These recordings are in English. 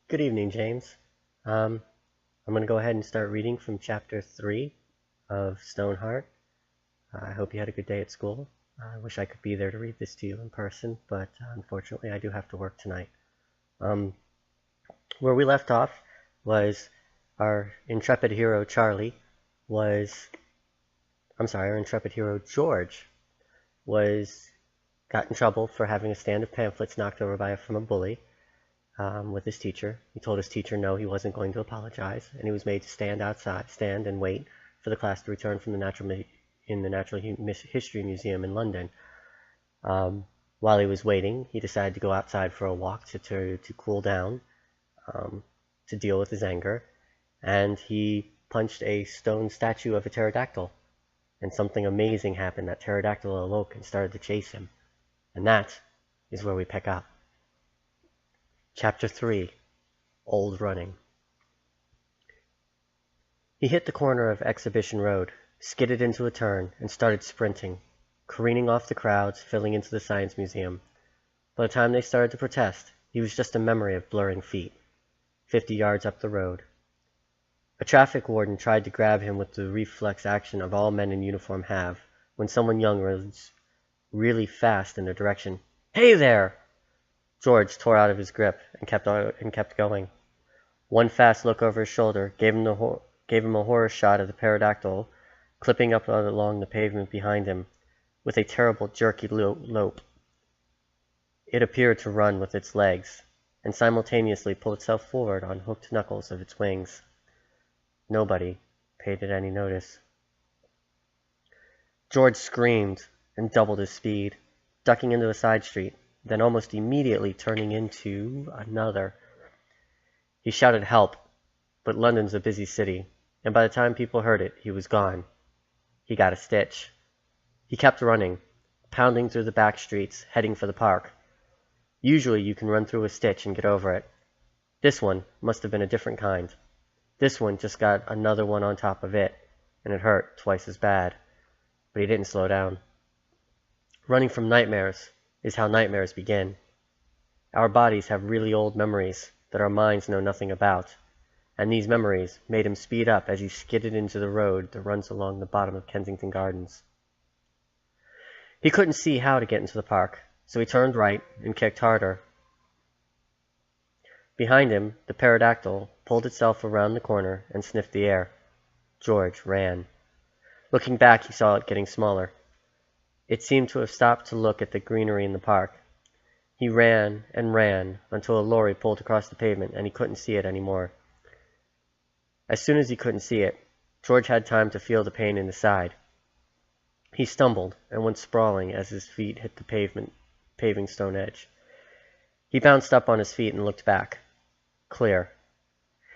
Good evening, James. I'm going to go ahead and start reading from Chapter 3 of Stoneheart. I hope you had a good day at school. I wish I could be there to read this to you in person, but unfortunately I do have to work tonight. Where we left off was our intrepid hero George got in trouble for having a stand of pamphlets knocked over from a bully. With his teacher. He told his teacher no, he wasn't going to apologize, and he was made to stand and wait for the class to return from the Natural History Museum in London. While he was waiting, he decided to go outside for a walk to cool down, to deal with his anger, and he punched a stone statue of a pterodactyl, and something amazing happened. That pterodactyl awoke and started to chase him, and that is where we pick up. Chapter 3, Old Running. He hit the corner of Exhibition Road, skidded into a turn, and started sprinting, careening off the crowds filling into the Science Museum. By the time they started to protest, he was just a memory of blurring feet, 50 yards up the road. A traffic warden tried to grab him with the reflex action of all men in uniform have when someone young runs really fast in their direction. "Hey there!" George tore out of his grip and kept going. One fast look over his shoulder gave him a horror shot of the pterodactyl clipping up along the pavement behind him with a terrible jerky lope. It appeared to run with its legs and simultaneously pull itself forward on hooked knuckles of its wings. Nobody paid it any notice. George screamed and doubled his speed, ducking into a side street, then almost immediately turning into another. He shouted help, but London's a busy city, and by the time people heard it, he was gone. He got a stitch. He kept running, pounding through the back streets, heading for the park. Usually you can run through a stitch and get over it. This one must have been a different kind. This one just got another one on top of it, and it hurt twice as bad. But he didn't slow down. Running from nightmares is how nightmares begin. Our bodies have really old memories that our minds know nothing about, and these memories made him speed up as he skidded into the road that runs along the bottom of Kensington Gardens. He couldn't see how to get into the park, so he turned right and kicked harder. Behind him, the pterodactyl pulled itself around the corner and sniffed the air. George ran. Looking back, he saw it getting smaller. It seemed to have stopped to look at the greenery in the park. He ran and ran until a lorry pulled across the pavement and he couldn't see it anymore. As soon as he couldn't see it, George had time to feel the pain in his side. He stumbled and went sprawling as his feet hit the paving stone edge. He bounced up on his feet and looked back. Clear.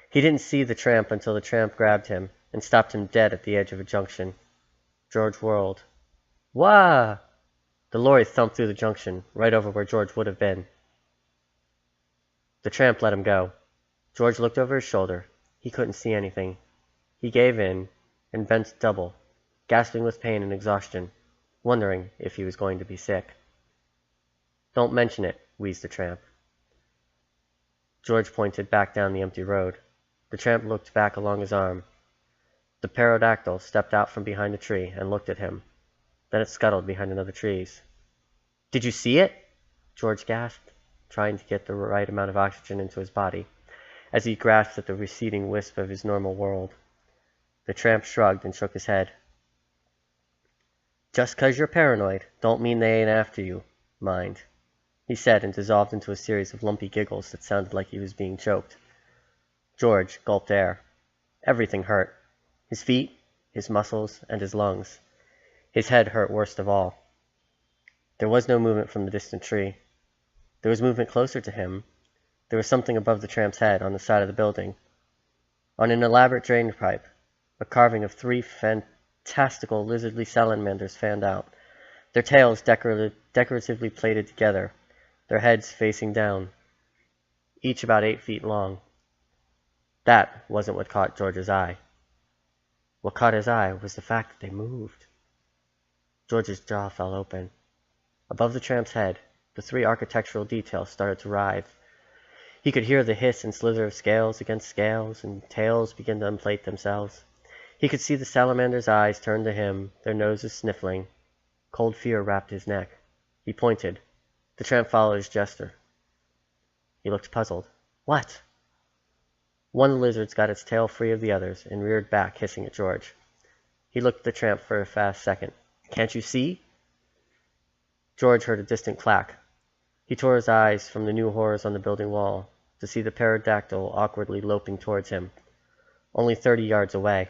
He didn't see the tramp until the tramp grabbed him and stopped him dead at the edge of a junction. George whirled. Wah! The lorry thumped through the junction, right over where George would have been. The tramp let him go. George looked over his shoulder. He couldn't see anything. He gave in and bent double, gasping with pain and exhaustion, wondering if he was going to be sick. "Don't mention it," wheezed the tramp. George pointed back down the empty road. The tramp looked back along his arm. The pterodactyl stepped out from behind a tree and looked at him. Then it scuttled behind another trees. "Did you see it?" George gasped, trying to get the right amount of oxygen into his body, as he grasped at the receding wisp of his normal world. The tramp shrugged and shook his head. "Just 'cause you're paranoid, don't mean they ain't after you, mind," he said, and dissolved into a series of lumpy giggles that sounded like he was being choked. George gulped air. Everything hurt. His feet, his muscles, and his lungs. His head hurt worst of all. There was no movement from the distant tree. There was movement closer to him. There was something above the tramp's head on the side of the building. On an elaborate drain pipe, a carving of 3 fantastical lizardly salamanders fanned out, their tails decoratively plaited together, their heads facing down, each about 8 feet long. That wasn't what caught George's eye. What caught his eye was the fact that they moved. George's jaw fell open. Above the tramp's head, the 3 architectural details started to writhe. He could hear the hiss and slither of scales against scales, and tails begin to unplate themselves. He could see the salamander's eyes turn to him, their noses sniffling. Cold fear wrapped his neck. He pointed. The tramp followed his gesture. He looked puzzled. What? One of the lizards got its tail free of the others and reared back, hissing at George. He looked at the tramp for a fast second. Can't you see? George heard a distant clack. He tore his eyes from the new horrors on the building wall to see the pterodactyl awkwardly loping towards him, only 30 yards away.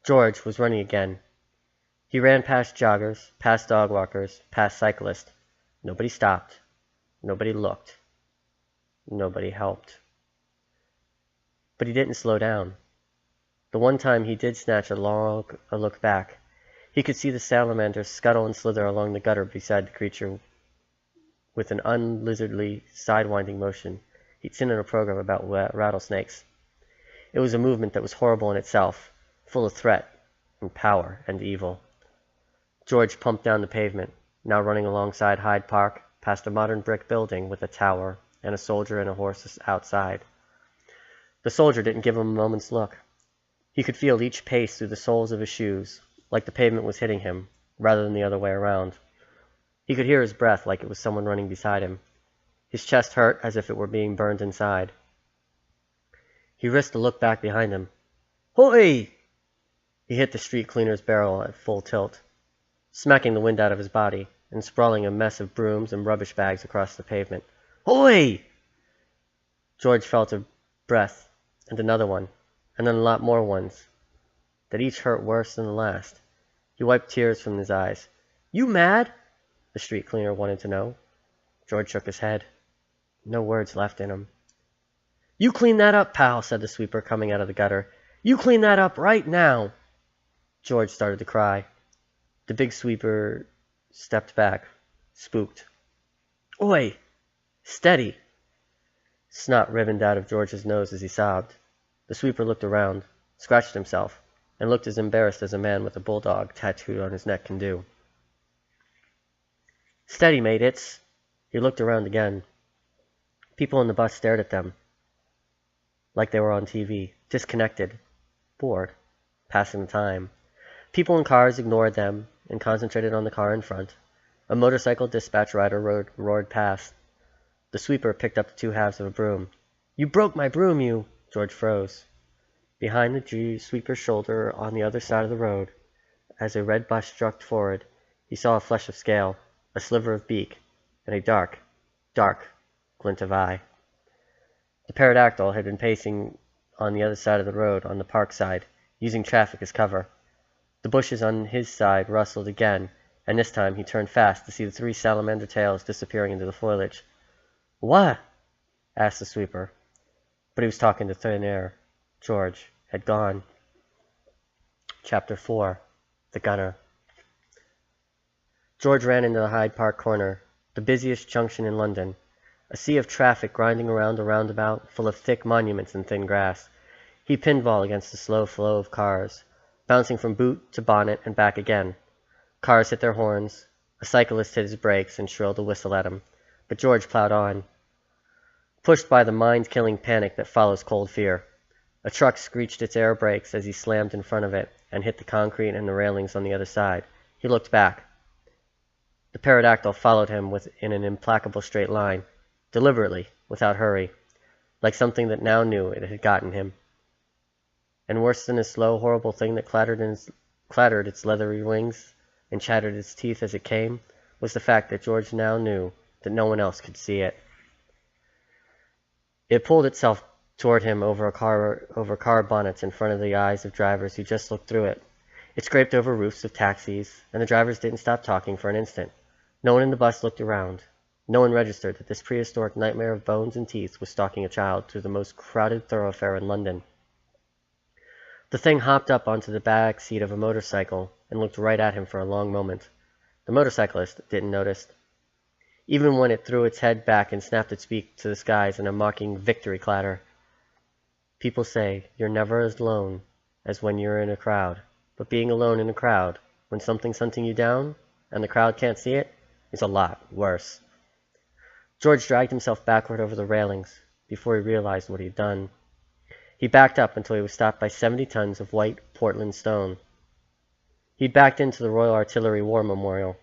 George was running again. He ran past joggers, past dog walkers, past cyclists. Nobody stopped. Nobody looked. Nobody helped. But he didn't slow down. The one time he did snatch a look back, he could see the salamander scuttle and slither along the gutter beside the creature with an unlizardly, sidewinding motion he'd seen in a program about rattlesnakes. It was a movement that was horrible in itself, full of threat and power and evil. George pumped down the pavement, now running alongside Hyde Park, past a modern brick building with a tower and a soldier and a horse outside. The soldier didn't give him a moment's look. He could feel each pace through the soles of his shoes, like the pavement was hitting him, rather than the other way around. He could hear his breath like it was someone running beside him. His chest hurt as if it were being burned inside. He risked a look back behind him. Hoy! He hit the street cleaner's barrel at full tilt, smacking the wind out of his body and sprawling a mess of brooms and rubbish bags across the pavement. Hoy! George felt a breath, and another one, and then a lot more ones, that each hurt worse than the last. He wiped tears from his eyes. You mad? The street cleaner wanted to know. George shook his head. No words left in him. You clean that up, pal, said the sweeper coming out of the gutter. You clean that up right now. George started to cry. The big sweeper stepped back, spooked. Oi! Steady! Snot ribboned out of George's nose as he sobbed. The sweeper looked around, scratched himself, and looked as embarrassed as a man with a bulldog tattooed on his neck can do. Steady, mate, it's... He looked around again. People on the bus stared at them, like they were on TV, disconnected, bored, passing the time. People in cars ignored them and concentrated on the car in front. A motorcycle dispatch rider roared past. The sweeper picked up the two halves of a broom. You broke my broom, you... George froze. Behind the sweeper's shoulder on the other side of the road, as a red bus struck forward, he saw a flesh of scale, a sliver of beak, and a dark, dark glint of eye. The pterodactyl had been pacing on the other side of the road on the park side, using traffic as cover. The bushes on his side rustled again, and this time he turned fast to see the three salamander tails disappearing into the foliage. What? Asked the sweeper. But he was talking to thin air. George had gone. Chapter 4. The Gunner. George ran into the Hyde Park corner, the busiest junction in London, a sea of traffic grinding around a roundabout full of thick monuments and thin grass. He pinballed against the slow flow of cars, bouncing from boot to bonnet and back again. Cars hit their horns. A cyclist hit his brakes and shrilled a whistle at him, but George plowed on, pushed by the mind-killing panic that follows cold fear. A truck screeched its air brakes as he slammed in front of it and hit the concrete and the railings on the other side. He looked back. The pterodactyl followed him in an implacable straight line, deliberately, without hurry, like something that now knew it had gotten him. And worse than a slow, horrible thing that clattered its leathery wings and chattered its teeth as it came, was the fact that George now knew that no one else could see it. It pulled itself toward him over car bonnets in front of the eyes of drivers who just looked through it. It scraped over roofs of taxis, and the drivers didn't stop talking for an instant. No one in the bus looked around. No one registered that this prehistoric nightmare of bones and teeth was stalking a child through the most crowded thoroughfare in London. The thing hopped up onto the back seat of a motorcycle and looked right at him for a long moment. The motorcyclist didn't notice, even when it threw its head back and snapped its beak to the skies in a mocking victory clatter. People say you're never as alone as when you're in a crowd, but being alone in a crowd, when something's hunting you down, and the crowd can't see it, is a lot worse. George dragged himself backward over the railings before he realized what he had done. He backed up until he was stopped by 70 tons of white Portland stone. He backed into the Royal Artillery War Memorial.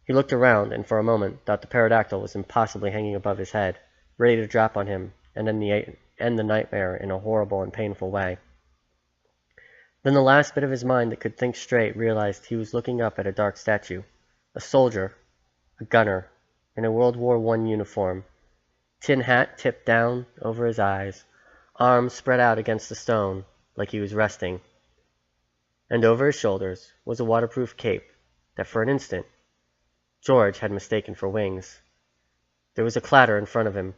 He looked around and for a moment thought the pterodactyl was impossibly hanging above his head, ready to drop on him and end the nightmare in a horrible and painful way. Then the last bit of his mind that could think straight realized he was looking up at a dark statue, a soldier, a gunner, in a World War I uniform, tin hat tipped down over his eyes, arms spread out against the stone like he was resting. And over his shoulders was a waterproof cape that for an instant George had mistaken for wings. There was a clatter in front of him.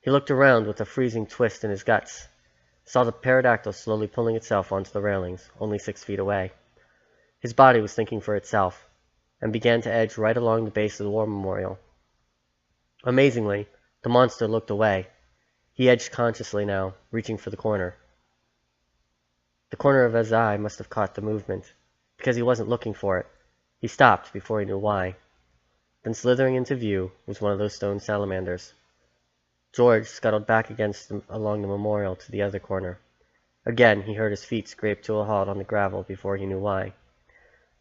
He looked around with a freezing twist in his guts, saw the pterodactyl slowly pulling itself onto the railings, only 6 feet away. His body was thinking for itself, and began to edge right along the base of the war memorial. Amazingly, the monster looked away. He edged consciously now, reaching for the corner. The corner of his eye must have caught the movement, because he wasn't looking for it. He stopped before he knew why. Then slithering into view was one of those stone salamanders. George scuttled back along the memorial to the other corner. Again he heard his feet scrape to a halt on the gravel before he knew why.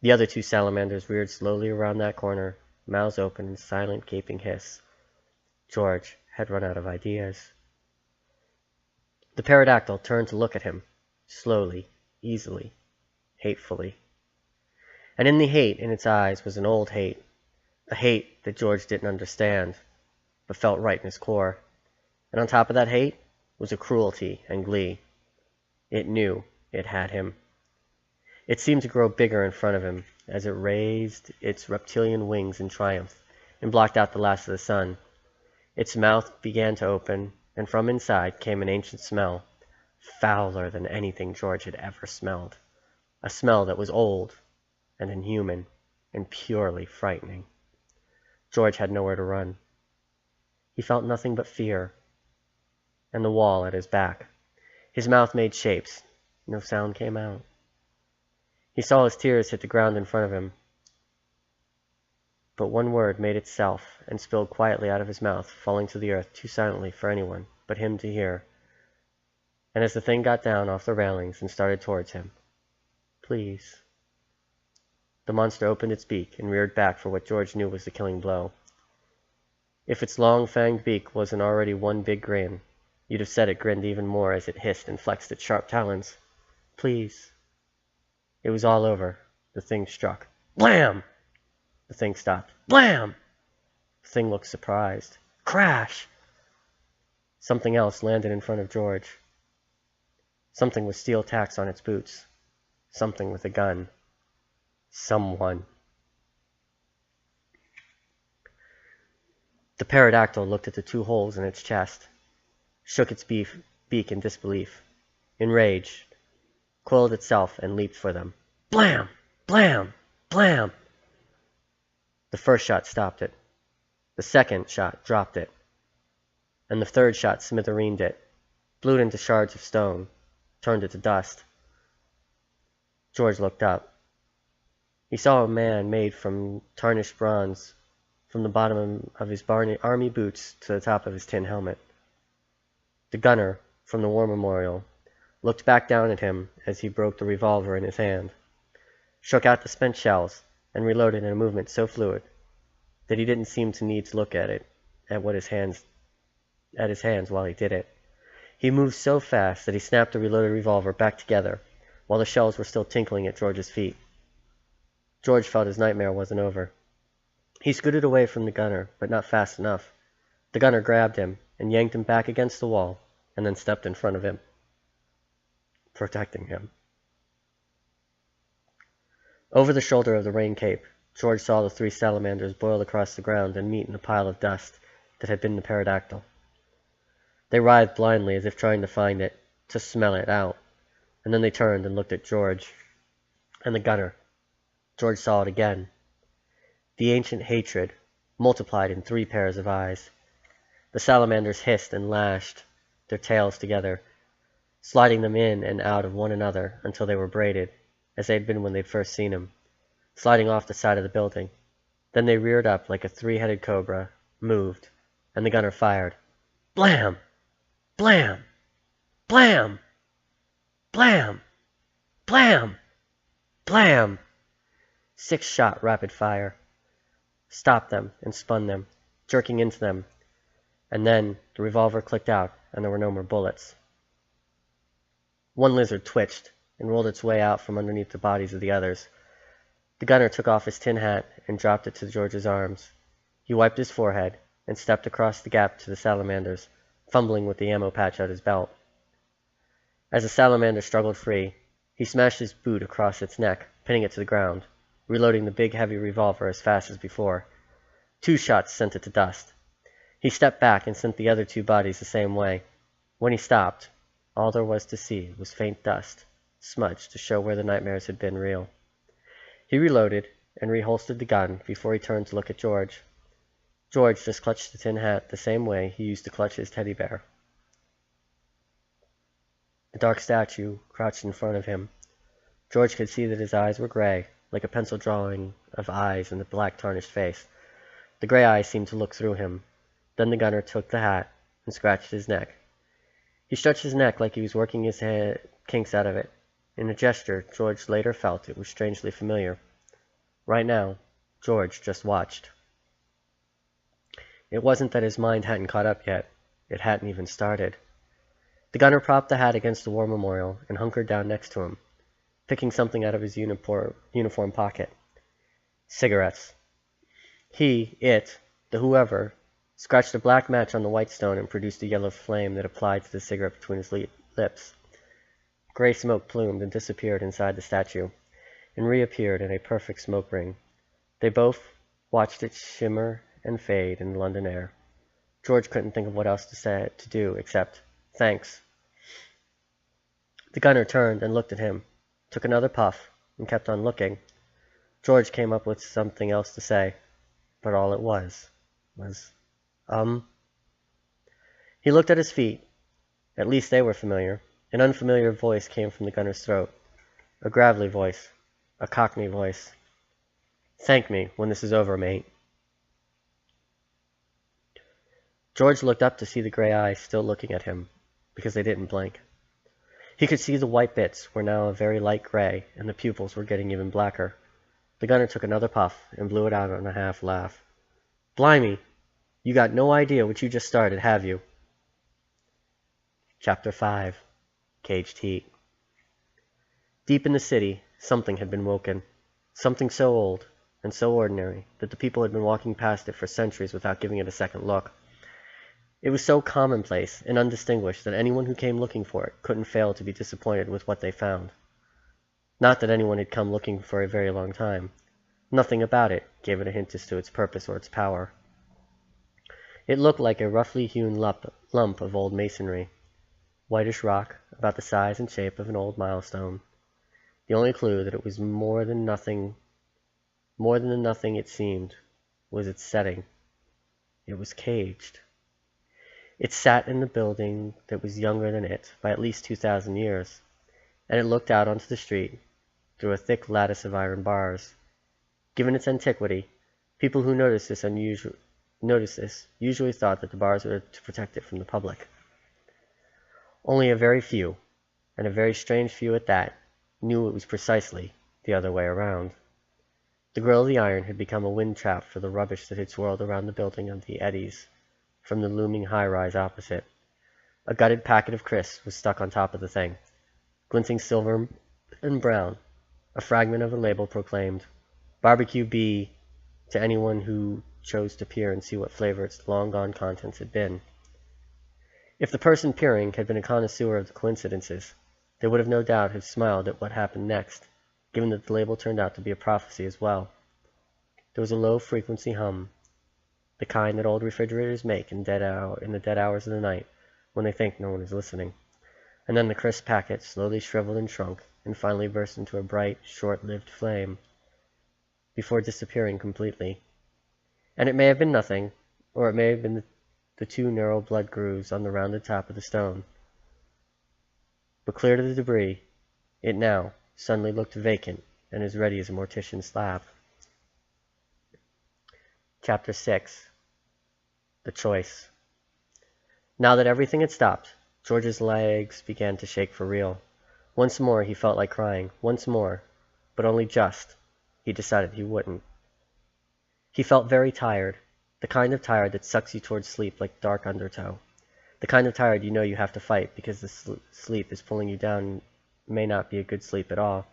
The other 2 salamanders reared slowly around that corner, mouths open in silent gaping hiss. George had run out of ideas. The pterodactyl turned to look at him, slowly, easily, hatefully. And in the hate in its eyes was an old hate, a hate that George didn't understand, but felt right in his core. And on top of that hate was a cruelty and glee. It knew it had him. It seemed to grow bigger in front of him as it raised its reptilian wings in triumph and blocked out the last of the sun. Its mouth began to open, and from inside came an ancient smell, fouler than anything George had ever smelled. A smell that was old and inhuman and purely frightening. George had nowhere to run. He felt nothing but fear, and the wall at his back. His mouth made shapes. No sound came out. He saw his tears hit the ground in front of him. But one word made itself and spilled quietly out of his mouth, falling to the earth too silently for anyone but him to hear. And as the thing got down off the railings and started towards him, "Please." The monster opened its beak and reared back for what George knew was the killing blow. If its long-fanged beak wasn't already one big grin, you'd have said it grinned even more as it hissed and flexed its sharp talons. "Please." It was all over. The thing struck. Blam! The thing stopped. Blam! The thing looked surprised. Crash! Something else landed in front of George. Something with steel tacks on its boots. Something with a gun. Someone. The pterodactyl looked at the 2 holes in its chest, shook its beak in disbelief, enraged, coiled itself and leaped for them. Blam! Blam! Blam! The first shot stopped it. The second shot dropped it. And the third shot smithereened it, blew it into shards of stone, turned it to dust. George looked up. He saw a man made from tarnished bronze, from the bottom of his army boots to the top of his tin helmet. The gunner, from the war memorial, looked back down at him as he broke the revolver in his hand, shook out the spent shells, and reloaded in a movement so fluid that he didn't seem to need to look at his hands while he did it. He moved so fast that he snapped the reloaded revolver back together while the shells were still tinkling at George's feet. George felt his nightmare wasn't over. He scooted away from the gunner, but not fast enough. The gunner grabbed him and yanked him back against the wall and then stepped in front of him, protecting him. Over the shoulder of the rain cape, George saw the 3 salamanders boil across the ground and meet in a pile of dust that had been the pterodactyl. They writhed blindly as if trying to find it, to smell it out, and then they turned and looked at George and the gunner. George saw it again. The ancient hatred multiplied in 3 pairs of eyes. The salamanders hissed and lashed their tails together, sliding them in and out of one another until they were braided, as they had been when they'd first seen him, sliding off the side of the building. Then they reared up like a 3-headed cobra, moved, and the gunner fired. Blam! Blam! Blam! Blam! Blam! Blam! 6-shot rapid fire. Stopped them and spun them, jerking into them, and then the revolver clicked out and there were no more bullets. One lizard twitched and rolled its way out from underneath the bodies of the others. The gunner took off his tin hat and dropped it to George's arms. He wiped his forehead and stepped across the gap to the salamanders, fumbling with the ammo patch at his belt. As the salamander struggled free, he smashed his boot across its neck, pinning it to the ground, reloading the big heavy revolver as fast as before. 2 shots sent it to dust. He stepped back and sent the other 2 bodies the same way. When he stopped, all there was to see was faint dust, smudged to show where the nightmares had been real. He reloaded and reholstered the gun before he turned to look at George. George just clutched the tin hat the same way he used to clutch his teddy bear. The dark statue crouched in front of him. George could see that his eyes were gray, like a pencil drawing of eyes in the black tarnished face. The gray eyes seemed to look through him. Then the gunner took the hat and scratched his neck. He stretched his neck like he was working his kinks out of it. In a gesture, George later felt it was strangely familiar. Right now, George just watched. It wasn't that his mind hadn't caught up yet. It hadn't even started. The gunner propped the hat against the war memorial and hunkered down next to him, picking something out of his uniform pocket. Cigarettes. The whoever, scratched a black match on the white stone and produced a yellow flame that applied to the cigarette between his lips. Gray smoke plumed and disappeared inside the statue, and reappeared in a perfect smoke ring. They both watched it shimmer and fade in the London air. George couldn't think of what else to do except, thanks. The gunner turned and looked at him, took another puff, and kept on looking. George came up with something else to say, but all it was, He looked at his feet. At least they were familiar. An unfamiliar voice came from the gunner's throat. A gravelly voice. A Cockney voice. Thank me when this is over, mate. George looked up to see the gray eyes still looking at him, because they didn't blink. He could see the white bits were now a very light gray, and the pupils were getting even blacker. The gunner took another puff and blew it out on a half laugh. Blimey, you got no idea what you just started, have you? Chapter 5. Caged Heat. Deep in the city, something had been woken. Something so old and so ordinary that the people had been walking past it for centuries without giving it a second look. It was so commonplace and undistinguished that anyone who came looking for it couldn't fail to be disappointed with what they found. Not that anyone had come looking for a very long time. Nothing about it gave it a hint as to its purpose or its power. It looked like a roughly hewn lump of old masonry. Whitish rock, about the size and shape of an old milestone. The only clue that it was more than the nothing it seemed, was its setting. It was caged. It sat in the building that was younger than it by at least 2,000 years, and it looked out onto the street through a thick lattice of iron bars. Given its antiquity, people who noticed this usually thought that the bars were to protect it from the public. Only a very few, and a very strange few at that, knew it was precisely the other way around. The grill of the iron had become a wind trap for the rubbish that had swirled around the building of the eddies from the looming high-rise opposite. A gutted packet of crisps was stuck on top of the thing, glinting silver and brown. A fragment of a label proclaimed, "Barbecue B," to anyone who chose to peer and see what flavor its long-gone contents had been. If the person peering had been a connoisseur of the coincidences, they would have no doubt have smiled at what happened next, given that the label turned out to be a prophecy as well. There was a low-frequency hum, the kind that old refrigerators make in the dead hours of the night, when they think no one is listening. And then the crisp packet slowly shriveled and shrunk, and finally burst into a bright, short-lived flame, before disappearing completely. And it may have been nothing, or it may have been the 2 narrow blood grooves on the rounded top of the stone. But clear to the debris, it now suddenly looked vacant and as ready as a mortician's slab. Chapter 6. The choice. Now that everything had stopped, George's legs began to shake for real. Once more he felt like crying. Once more, but only just. He decided he wouldn't. He felt very tired, the kind of tired that sucks you towards sleep like dark undertow. The kind of tired you know you have to fight because the sleep is pulling you down and may not be a good sleep at all.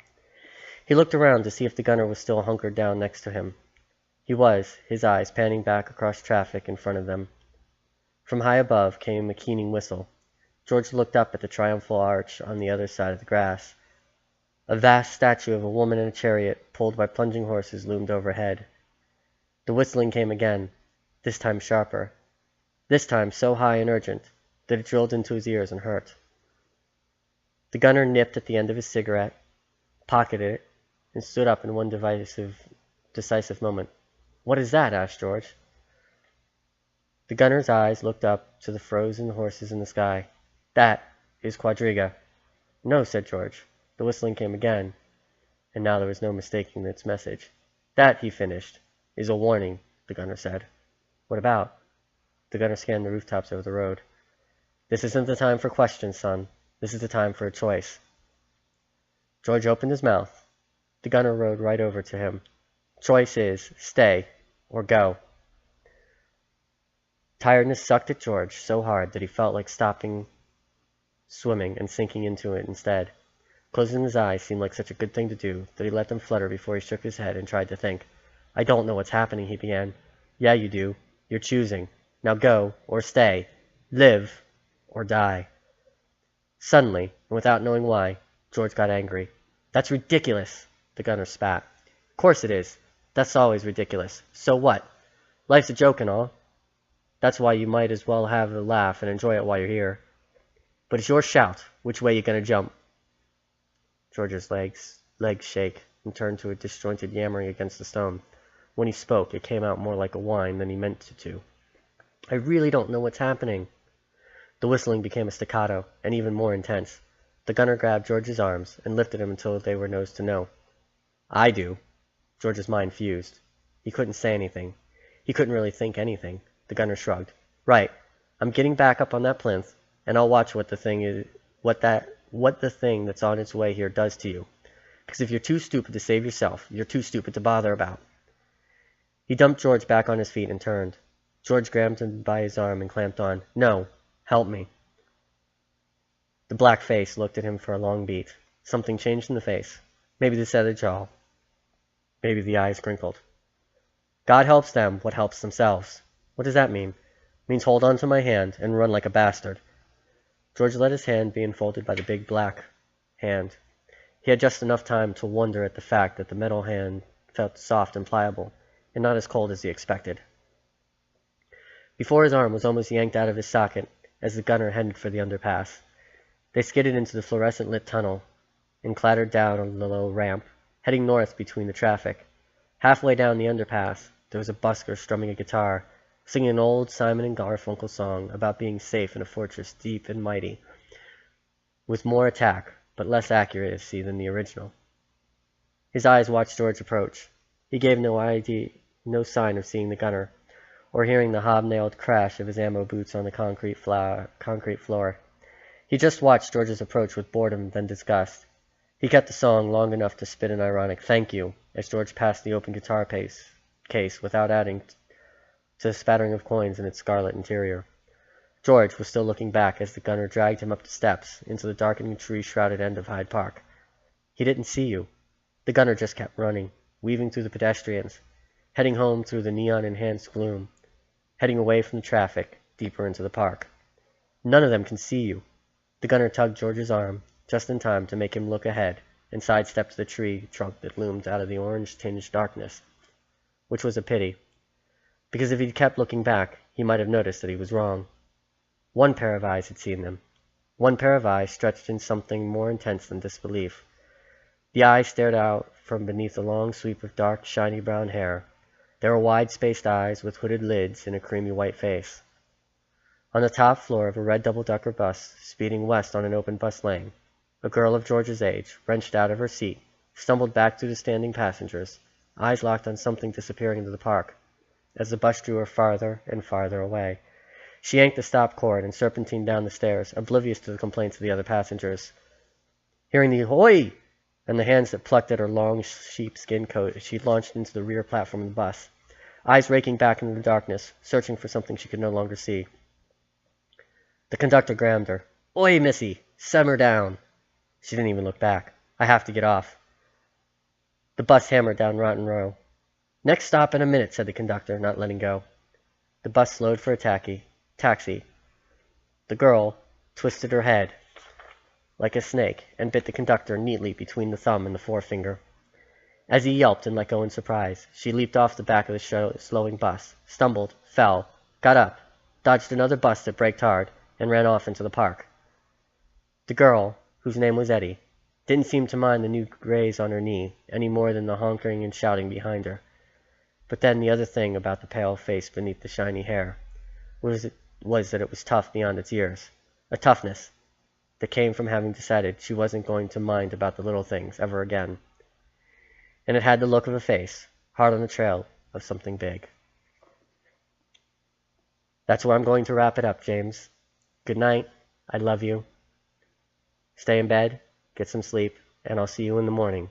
He looked around to see if the gunner was still hunkered down next to him. He was, his eyes panning back across traffic in front of them. From high above came a keening whistle. George looked up at the triumphal arch on the other side of the grass. A vast statue of a woman in a chariot, pulled by plunging horses, loomed overhead. The whistling came again, this time sharper, this time so high and urgent that it drilled into his ears and hurt. The gunner nipped at the end of his cigarette, pocketed it, and stood up in one decisive moment. "What is that?" asked George. The gunner's eyes looked up to the frozen horses in the sky. "That is Quadriga." "No," said George. The whistling came again, and now there was no mistaking its message. "That," he finished, "is a warning," the gunner said. "What about?" The gunner scanned the rooftops over the road. "This isn't the time for questions, son. This is the time for a choice." George opened his mouth. The gunner rode right over to him. "Choice is, stay or go." Tiredness sucked at George so hard that he felt like stopping swimming and sinking into it instead. Closing his eyes seemed like such a good thing to do that he let them flutter before he shook his head and tried to think. "I don't know what's happening," he began. "Yeah, you do. You're choosing. Now go or stay. Live or die." Suddenly, and without knowing why, George got angry. "That's ridiculous," the gunner spat. "Of course it is. That's always ridiculous. So what? Life's a joke and all. That's why you might as well have a laugh and enjoy it while you're here. But it's your shout. Which way you gonna jump?" George's legs shake and turned to a disjointed yammering against the stone. When he spoke, it came out more like a whine than he meant it to. "I really don't know what's happening." The whistling became a staccato, and even more intense. The gunner grabbed George's arms and lifted him until they were nose to nose. "I do." George's mind fused. He couldn't say anything. He couldn't really think anything. The gunner shrugged. "Right. I'm getting back up on that plinth, and I'll watch what the thing that's on its way here does to you. Because if you're too stupid to save yourself, you're too stupid to bother about." He dumped George back on his feet and turned. George grabbed him by his arm and clamped on. "No. Help me." The black face looked at him for a long beat. Something changed in the face. Maybe the set of the jaw. Maybe the eyes crinkled. "God helps them what helps themselves." "What does that mean?" "It means hold on to my hand and run like a bastard." George let his hand be enfolded by the big black hand. He had just enough time to wonder at the fact that the metal hand felt soft and pliable, and not as cold as he expected. Before his arm was almost yanked out of his socket as the gunner headed for the underpass. They skidded into the fluorescent lit tunnel and clattered down on the low ramp, heading north between the traffic. Halfway down the underpass, there was a busker strumming a guitar, singing an old Simon and Garfunkel song about being safe in a fortress deep and mighty, with more attack but less accuracy than the original. His eyes watched George approach. He gave no sign of seeing the gunner, or hearing the hobnailed crash of his ammo boots on the concrete floor. He just watched George's approach with boredom, then disgust. He kept the song long enough to spit an ironic "thank you" as George passed the open guitar case without adding to the spattering of coins in its scarlet interior. George was still looking back as the gunner dragged him up the steps into the darkening tree-shrouded end of Hyde Park. "He didn't see you." The gunner just kept running, weaving through the pedestrians, heading home through the neon-enhanced gloom, heading away from the traffic, deeper into the park. "None of them can see you." The gunner tugged George's arm, just in time to make him look ahead and sidestep to the tree trunk that loomed out of the orange-tinged darkness, which was a pity, because if he'd kept looking back, he might have noticed that he was wrong. One pair of eyes had seen them. One pair of eyes stretched in something more intense than disbelief. The eyes stared out from beneath a long sweep of dark, shiny brown hair. They were wide-spaced eyes with hooded lids and a creamy white face. On the top floor of a red double-decker bus, speeding west on an open bus lane, a girl of George's age, wrenched out of her seat, stumbled back through the standing passengers, eyes locked on something disappearing into the park. as the bus drew her farther and farther away. She yanked the stop cord and serpentined down the stairs, oblivious to the complaints of the other passengers. Hearing the "Ahoy!" and the hands that plucked at her long sheepskin coat, she launched into the rear platform of the bus, eyes raking back into the darkness, searching for something she could no longer see. The conductor grabbed her. "Oi, missy! Simmer down!" She didn't even look back. "I have to get off." The bus hammered down Rotten Row. "Next stop in a minute," said the conductor, not letting go. The bus slowed for a taxi. The girl twisted her head like a snake and bit the conductor neatly between the thumb and the forefinger. As he yelped and let go in surprise, she leaped off the back of the slowing bus, stumbled, fell, got up, dodged another bus that braked hard, and ran off into the park. The girl, whose name was Eddie, didn't seem to mind the new graze on her knee any more than the honking and shouting behind her. But then the other thing about the pale face beneath the shiny hair was that it was tough beyond its years, a toughness that came from having decided she wasn't going to mind about the little things ever again. And it had the look of a face, hard on the trail of something big. That's where I'm going to wrap it up, James. Good night. I love you. Stay in bed, get some sleep, and I'll see you in the morning.